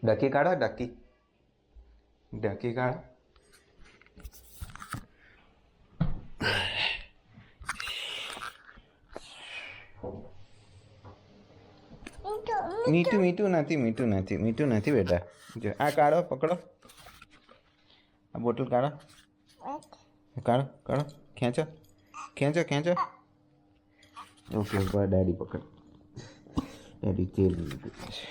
ડકી કાઢો, ડકી ડકી કાઢો. મીઠું મીઠું નથી, મીઠું નથી, મીઠું નથી બેટા. જો આ કાઢો, પકડો, આ બોટલ કાઢો, કાઢો કાઢો, ખેંચો ખેંચો ખેંચો. ઓકે ઉપર ડેડી પકડ, ડેડી તેલ લીધું છે.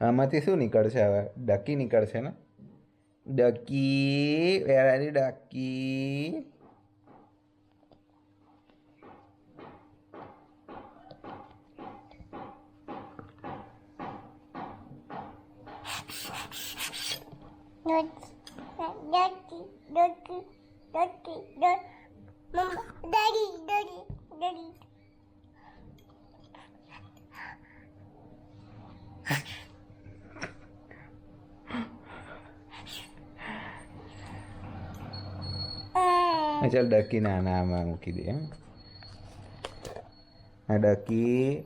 આમાંથી શું નીકળશે હવે? ડકી નીકળશે ને? ડકી, વેર આર યુ ડકી? ચાલ ડકી ના આમાં મૂકી દે. હા ડકી,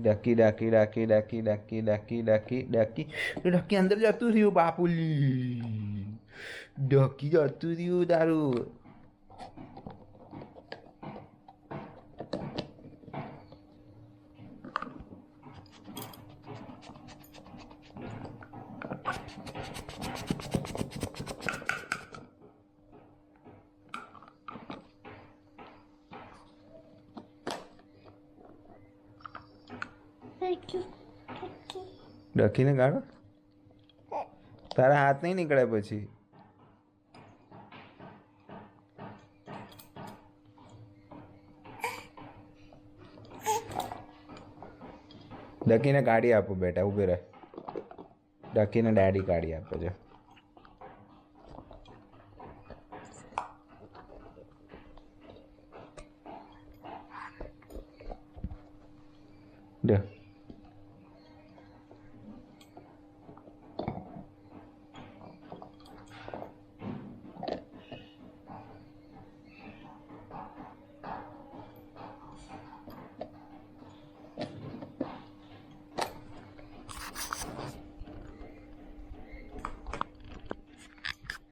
ડકી ડકી ડકી ડકી ડકી ડકી ડકી ડકી ડકી અંદર જતું રહ્યું બાપુલી, ડકી જતું રહ્યું તારું. ડકીને કાઢો, તારા હાથ નહીં નીકળે પછી. ડકીને કાઢી આપો બેટા, ઊભી રહે. ડકીને ડેડી કાઢી આપો છો. ડ